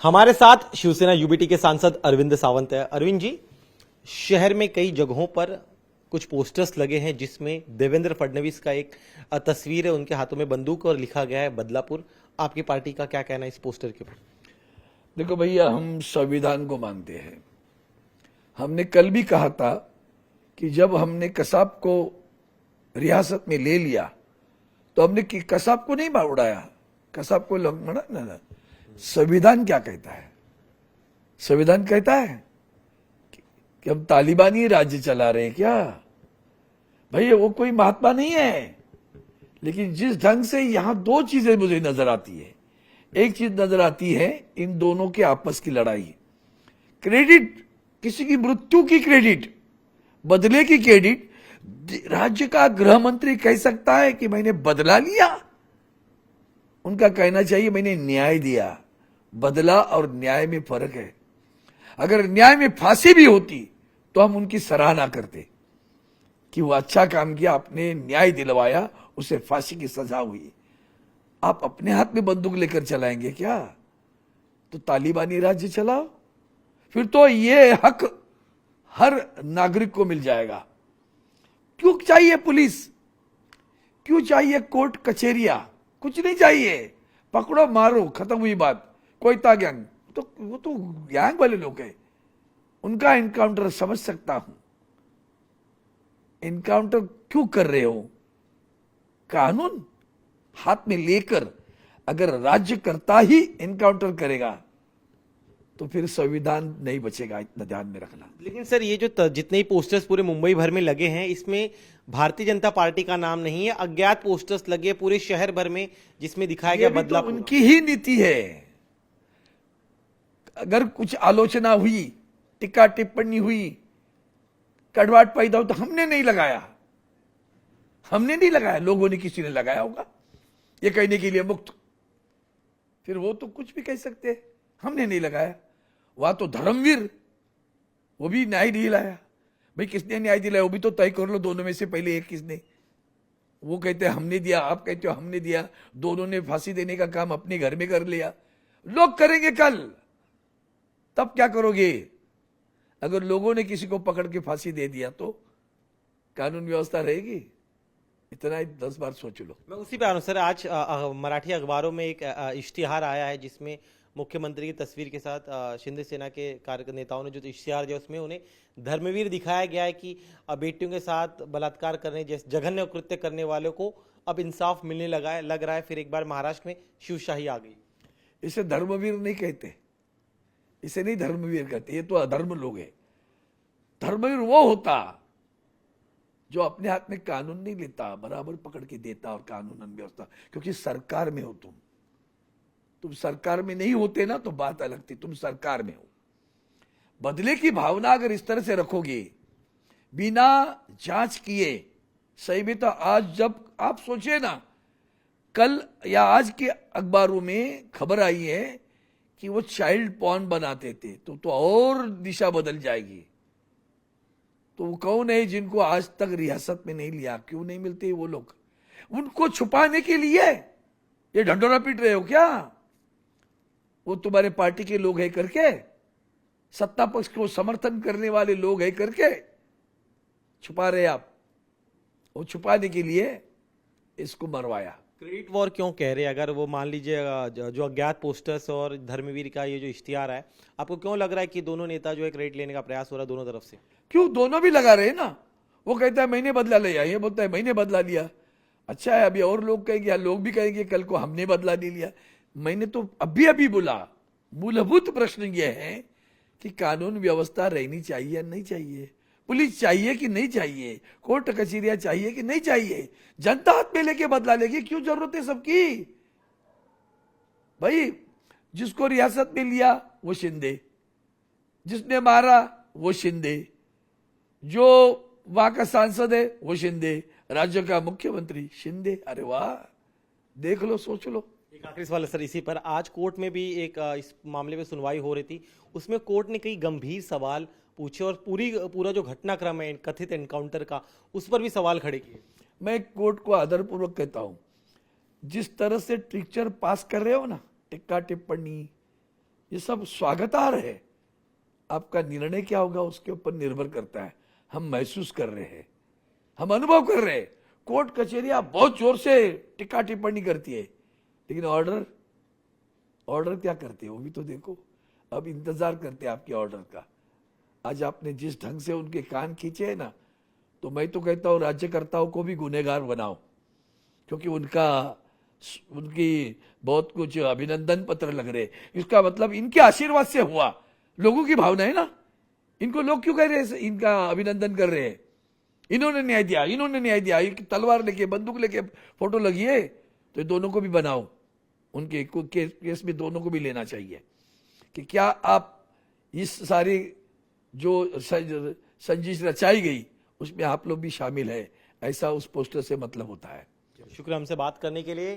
हमारे साथ शिवसेना यूबीटी के सांसद अरविंद सावंत है। अरविंद जी, शहर में कई जगहों पर कुछ पोस्टर्स लगे हैं जिसमें देवेंद्र फडणवीस का एक तस्वीर है, उनके हाथों में बंदूक और लिखा गया है बदलापुर। आपकी पार्टी का क्या कहना है इस पोस्टर के ऊपर? देखो भैया, हम संविधान को मानते हैं। हमने कल भी कहा था कि जब हमने कसाब को रियासत में ले लिया तो हमने कसाब को नहीं उड़ाया, कसाब को मना ना। संविधान क्या कहता है? संविधान कहता है कि हम तालिबानी राज्य चला रहे हैं क्या? भैया वो कोई महात्मा नहीं है। लेकिन जिस ढंग से यहां दो चीजें मुझे नजर आती है। एक चीज नजर आती है इन दोनों के आपस की लड़ाई, क्रेडिट, किसी की मृत्यु की क्रेडिट, बदले की क्रेडिट राज्य का गृह मंत्री कह सकता है कि मैंने बदला लिया। उनका कहना चाहिए मैंने न्याय दिया। बदला और न्याय में फर्क है। अगर न्याय में फांसी भी होती तो हम उनकी सराहना करते कि वो अच्छा काम किया, आपने न्याय दिलवाया, उसे फांसी की सजा हुई। आप अपने हाथ में बंदूक लेकर चलाएंगे क्या? तो तालिबानी राज्य चलाओ, फिर तो ये हक हर नागरिक को मिल जाएगा। क्यों चाहिए पुलिस? क्यों चाहिए कोर्ट कचहरियां? कुछ नहीं चाहिए। पकड़ो मारो, खत्म हुई बात। कोयता गैंग तो वो तो गैंग वाले लोग हैं, उनका एनकाउंटर समझ सकता हूं। एनकाउंटर क्यों कर रहे हो? कानून हाथ में लेकर अगर राज्य करता ही एनकाउंटर करेगा तो फिर संविधान नहीं बचेगा। इतना ध्यान में रखना। लेकिन सर, ये जो जितने ही पोस्टर्स पूरे मुंबई भर में लगे हैं, इसमें भारतीय जनता पार्टी का नाम नहीं है। अज्ञात पोस्टर्स लगे पूरे शहर भर में जिसमें दिखाया गया बदलापुर। तो उनकी ही नीति है। अगर कुछ आलोचना हुई, टिक्का टिप्पणी हुई, कड़वाहट पैदा हो तो हमने नहीं लगाया। हमने नहीं लगाया, लोगों ने, किसी ने लगाया होगा ये कहने के लिए मुक्त। फिर वो तो कुछ भी कह सकते हैं, हमने नहीं लगाया। वहां तो धर्मवीर, वो भी न्याय नहीं लाया। भाई किसने न्याय दिलाया वो भी तो तय कर लो, दोनों में से पहले एक किसने। वो कहते हैं हमने दिया, आप कहते हो हमने दिया। दोनों ने फांसी देने का काम अपने घर में कर लिया। लोग करेंगे कल, तब क्या करोगे? अगर लोगों ने किसी को पकड़ के फांसी दे दिया तो कानून व्यवस्था रहेगी? इतना ही 10 बार सोच लो। मैं उसी पे आ रहा हूं सर। आज मराठी अखबारों में एक इश्तिहार आया है जिसमें मुख्यमंत्री की तस्वीर के साथ शिंदे सेना के कार्यनेताओं ने जो इश्तिहार दिया उसमें उन्हें धर्मवीर दिखाया गया है कि बेटियों के साथ बलात्कार करने जैसे जघन्य कृत्य करने वालों को अब इंसाफ मिलने लग रहा है। फिर एक बार महाराष्ट्र में शिवशाही आ गई। इसे धर्मवीर नहीं कहते, इसे नहीं धर्मवीर कहते, ये तो अधर्म लोग हैं। धर्मवीर वो होता जो अपने हाथ में कानून नहीं लेता, बराबर पकड़ के देता और कानून व्यवस्था। क्योंकि सरकार में हो तुम सरकार में नहीं होते ना तो बात अलग थी। तुम सरकार में हो। बदले की भावना अगर इस तरह से रखोगे बिना जांच किए, सही में तो आज जब आप सोचिए ना, कल या आज के अखबारों में खबर आई है कि वो चाइल्ड पॉर्न बनाते थे तो और दिशा बदल जाएगी। तो वो कौन है जिनको आज तक रियासत में नहीं लिया? क्यों नहीं मिलते वो लोग? उनको छुपाने के लिए ये ढंढोरा पीट रहे हो क्या? वो तुम्हारे पार्टी के लोग है करके, सत्ता पक्ष को समर्थन करने वाले लोग है करके छुपा रहे आप। वो छुपाने के लिए इसको मरवाया। क्रेडिट वॉर क्यों कह रहे हैं? अगर वो मान लीजिए जो अज्ञात पोस्टर्स और धर्मवीर का ये जो इश्तिहार है, आपको क्यों लग रहा है कि दोनों नेता जो है क्रेडिट लेने का प्रयास हो रहा है दोनों तरफ से? क्यों? दोनों भी लगा रहे हैं ना। वो कहता है मैंने बदला लिया, ये बोलता है मैंने बदला लिया। अच्छा है, अभी और लोग कहेंगे, लोग भी कहेंगे कल को हमने बदला नहीं लिया। मैंने तो अभी बोला, मूलभूत प्रश्न यह है कि कानून व्यवस्था रहनी चाहिए या नहीं चाहिए? पुलिस चाहिए कि नहीं चाहिए? कोर्ट कचहरियां चाहिए कि नहीं चाहिए? जनता हाथ में लेके बदला लेगी, क्यों जरूरत है सबकी? भाई जिसको रियासत में लिया वो शिंदे, जिसने मारा वो शिंदे, जो वहां का सांसद है वो शिंदे, राज्य का मुख्यमंत्री शिंदे। अरे वाह, देख लो, सोच लो। एक आखिरी सवाल सर इसी पर। आज कोर्ट में भी एक इस मामले में सुनवाई हो रही थी, उसमें कोर्ट ने कई गंभीर सवाल पूछे और पूरा जो घटनाक्रम है कथित एनकाउंटर का, उस पर भी सवाल खड़े किए। मैं कोर्ट को आदरपूर्वक कहता हूं, जिस तरह से टीचर पास कर रहे हो ना, टिक्का टिप्पणी, ये सब स्वागतार्ह है। आपका निर्णय क्या होगा उसके ऊपर निर्भर करता है। हम महसूस कर रहे हैं, हम अनुभव कर रहे हैं। कोर्ट कचहरियां बहुत जोर से टिक्का टिप्पणी करती है, लेकिन ऑर्डर क्या करते हैं वो भी तो देखो। अब इंतजार करते हैं आपके ऑर्डर का। आज आपने जिस ढंग से उनके कान खींचे हैं ना, तो मैं तो कहता हूं राज्यकर्ताओं को भी गुनहगार बनाओ, क्योंकि उनकी बहुत कुछ अभिनंदन पत्र लग रहे। इसका मतलब इनके आशीर्वाद से हुआ। लोगों की भावना है ना, इनको लोग क्यों कह रहे हैं, इनका अभिनंदन कर रहे हैं, इन्होंने न्याय दिया, इन्होंने न्याय दिया। तलवार लेके बंदूक लेके फोटो लगी है, तो दोनों को भी बनाओ। उनके केस में दोनों को भी लेना चाहिए कि क्या आप इस सारी जो संजिश रचाई गई उसमें आप लोग भी शामिल है, ऐसा उस पोस्टर से मतलब होता है। शुक्रिया हमसे बात करने के लिए।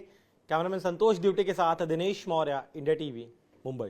कैमरामैन संतोष ड्यूटी के साथ दिनेश मौर्य, इंडिया टीवी, मुंबई।